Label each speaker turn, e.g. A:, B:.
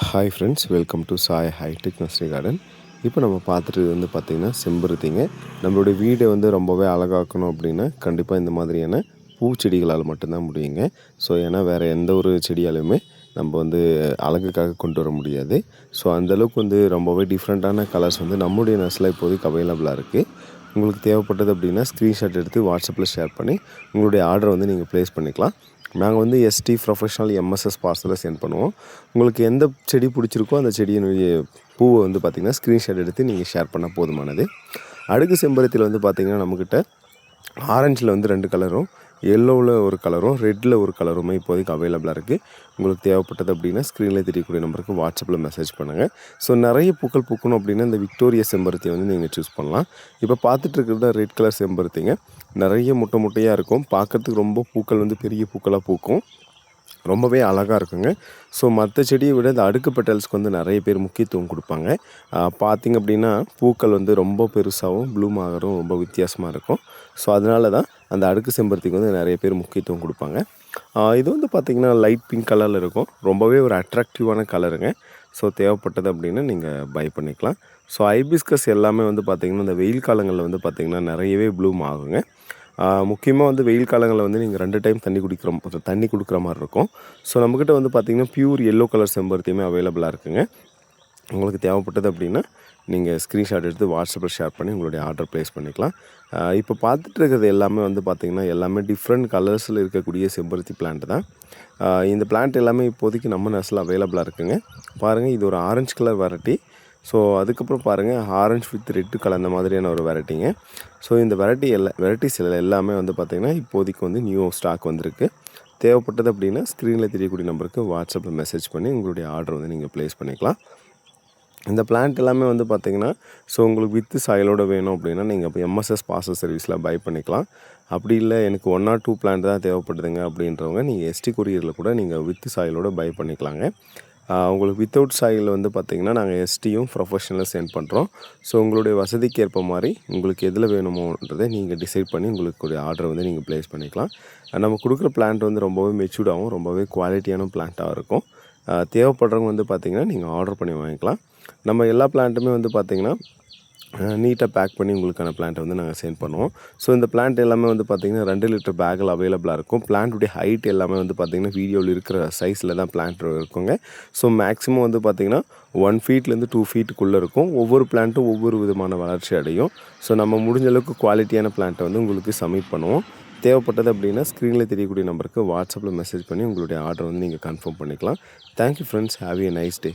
A: Hi friends, welcome to Sai hi tech nursery garden. இப்போ நம்ம பார்த்துட்டு வந்து பார்த்திங்கன்னா செம்பருத்திங்க. நம்மளுடைய வீடை வந்து ரொம்பவே அழகாக்கணும் அப்படின்னா கண்டிப்பாக இந்த மாதிரியான பூச்செடிகளால் மட்டும்தான் முடியுங்க. ஸோ ஏன்னா வேறு எந்த ஒரு செடியாலுமே நம்ம வந்து அழகுக்காக கொண்டு வர முடியாது. ஸோ அந்தளவுக்கு வந்து ரொம்பவே டிஃப்ரெண்ட்டான கலர்ஸ் வந்து நம்முடைய நர்சரியில் இப்போதைக்கு அவைலபிளாக இருக்குது. உங்களுக்கு தேவைப்பட்டது அப்படின்னா ஸ்க்ரீன்ஷாட் எடுத்து வாட்ஸ்அப்பில் ஷேர் பண்ணி உங்களுடைய ஆர்டரை வந்து நீங்கள் ப்ளேஸ் பண்ணிக்கலாம். நாங்கள் வந்து எஸ்டி ப்ரொஃபஷனல் எம்எஸ்எஸ் பார்சலில் சென்ட் பண்ணுவோம். உங்களுக்கு எந்த செடி பிடிச்சிருக்கோ அந்த செடியினுடைய பூவை வந்து பார்த்திங்கன்னா ஸ்க்ரீன்ஷாட் எடுத்து நீங்கள் ஷேர் பண்ணால் போதுமானது. அடுக்கு செம்பருத்தியில் வந்து பார்த்திங்கன்னா நம்மக்கிட்ட ஆரஞ்சில் வந்து 2 கலரும், எல்லோவில் ஒரு கலரும், ரெட்டில் ஒரு கலருமே இப்போதைக்கு அவைலபிளாக இருக்குது. உங்களுக்கு தேவைப்பட்டது அப்படின்னா ஸ்க்ரீனில் தெரியக்கூடிய நம்பருக்கு வாட்ஸ்அப்பில் மெசேஜ் பண்ணுங்கள். ஸோ நிறைய பூக்கள் பூக்கணும் அப்படின்னா இந்த விக்டோரியா செம்பருத்தியை வந்து நீங்கள் சூஸ் பண்ணலாம். இப்போ பார்த்துட்டு இருக்கிறது ரெட் கலர் செம்பருத்திங்க. நிறைய முட்டையாக இருக்கும். பார்க்குறதுக்கு ரொம்ப பூக்கள் வந்து பெரிய பூக்களாக பூக்கும். ரொம்பவே அழகாக இருக்குங்க. ஸோ மற்ற செடியை விட இந்த அடுக்கு பெட்டல்ஸ்க்கு வந்து நிறைய பேர் முக்கியத்துவம் கொடுப்பாங்க. பார்த்திங்க அப்படின்னா பூக்கள் வந்து ரொம்ப பெருசாகவும் ப்ளூம் ஆகிறதும் ரொம்ப வித்தியாசமாக இருக்கும். ஸோ அதனால தான் அந்த அடுக்கு செம்பருத்திக்கு வந்து நிறைய பேர் முக்கியத்துவம் கொடுப்பாங்க. இது வந்து பார்த்திங்கன்னா லைட் பிங்க் கலரில் இருக்கும். ரொம்பவே ஒரு அட்ராக்டிவான கலருங்க. ஸோ தேவைப்பட்டது அப்படின்னா நீங்கள் பை பண்ணிக்கலாம். ஸோ ஹைபிஸ்கஸ் எல்லாமே வந்து பார்த்திங்கன்னா இந்த வெயில் காலங்களில் வந்து பார்த்திங்கன்னா நிறையவே ப்ளூம் ஆகுங்க. முக்கியமாக வந்து வெயில் காலங்களில் வந்து நீங்கள் 2 டைம் தண்ணி கொடுக்குற மாதிரி இருக்கும். ஸோ நம்மக்கிட்ட வந்து பார்த்திங்கன்னா பியூர் எல்லோ கலர் செம்பருத்தியுமே அவைலபிளாக இருக்குங்க. உங்களுக்கு தேவைப்பட்டது அப்படின்னா நீங்கள் ஸ்க்ரீன்ஷாட் எடுத்து வாட்ஸ்அப்பில் ஷேர் பண்ணி உங்களுடைய ஆர்டர் ப்ளேஸ் பண்ணிக்கலாம். இப்போ பார்த்துட்டு இருக்கிறது எல்லாமே வந்து பார்த்திங்கன்னா எல்லாமே டிஃப்ரெண்ட் கலர்ஸில் இருக்கக்கூடிய செம்பருத்தி பிளான்ட் தான். இந்த பிளான்ட் எல்லாமே இப்போதைக்கு நம்ம நர்சரியில் அவைலபிளாக இருக்குங்க. பாருங்கள், இது ஒரு ஆரஞ்சு கலர் வெரைட்டி. ஸோ அதுக்கப்புறம் பாருங்கள், ஆரஞ்ச் வித் ரெட்டு கலந்த மாதிரியான ஒரு வெரைட்டிங்க. ஸோ இந்த வெரைட்டிஸ் எல்லாமே வந்து பார்த்திங்கன்னா இப்போதைக்கு வந்து நியூ ஸ்டாக் வந்திருக்கு. தேவைப்பட்டது அப்படின்னா ஸ்க்ரீனில் தெரியக்கூடிய நம்பருக்கு வாட்ஸ்அப்பில் மெசேஜ் பண்ணி உங்களுடைய ஆர்டர் வந்து நீங்கள் ப்ளேஸ் பண்ணிக்கலாம். இந்த பிளான்ட் எல்லாமே வந்து பார்த்திங்கன்னா ஸோ உங்களுக்கு வித்து சாயிலோடு வேணும் அப்படின்னா நீங்கள் இப்போ எம்எஸ்எஸ் பார்சல் சர்வீஸில் பை பண்ணிக்கலாம். அப்படி இல்லை எனக்கு 1 or 2 பிளான்ட் தான் தேவைப்படுதுங்க அப்படின்றவங்க நீங்கள் எஸ்டி கொரியரில் கூட நீங்கள் வித்து சாயிலோடு பை பண்ணிக்கலாங்க. உங்களுக்கு வித்தவுட் சாயில் வந்து பார்த்திங்கன்னா நாங்கள் எஸ்டியும் ப்ரொஃபஷனலாக சென்ட் பண்ணுறோம். ஸோ உங்களுடைய வசதிக்கு ஏற்ப மாதிரி உங்களுக்கு எதில் வேணுமோன்றதை நீங்கள் டிசைட் பண்ணி உங்களுக்கு ஆர்டரை வந்து நீங்கள் ப்ளேஸ் பண்ணிக்கலாம். நம்ம கொடுக்குற பிளான்ட் வந்து ரொம்பவே மெச்சூர்டாகவும் ரொம்பவே குவாலிட்டியான பிளான்ட்டாக இருக்கும். தேவைப்படுறவங்க வந்து பார்த்திங்கன்னா நீங்கள் ஆர்டர் பண்ணி வாங்கிக்கலாம். நம்ம எல்லா பிளான்ட்டுமே வந்து பார்த்திங்கன்னா நீட்டாக பேக் பண்ணி உங்களுக்கான பிளான்ட்டை வந்து நாங்கள் சென்ட் பண்ணுவோம். ஸோ இந்த பிளான்ட் எல்லாமே வந்து பார்த்திங்கன்னா 2 லிட்டர் பேக்கில் அவைலபிளாக இருக்கும். பிளான்ட்டுடைய ஹைட் எல்லாமே வந்து பார்த்திங்கன்னா வீடியோவில் இருக்கிற சைஸில் தான் பிளான்ட் இருக்குங்க. ஸோ மேக்ஸிமம் வந்து பார்த்திங்கன்னா 1 ஃபீட்லேருந்து 2 ஃபீட்டுக்குள்ளே இருக்கும். ஒவ்வொரு பிளான்ட்டும் ஒவ்வொரு விதமான வளர்ச்சி அடையும். ஸோ நம்ம முடிஞ்ச அளவுக்கு குவாலிட்டியான பிளான்ட்டை வந்து உங்களுக்கு சப்மிட் பண்ணுவோம். தேவைப்பட்டது அப்படின்னா ஸ்க்ரீனில் தெரியக்கூடிய நம்பருக்கு வாட்ஸ்அப்பில் மெசேஜ் பண்ணி உங்களுடைய ஆர்டர் வந்து நீங்கள் கன்ஃபார்ம் பண்ணிக்கலாம். Thank you friends, have a nice day.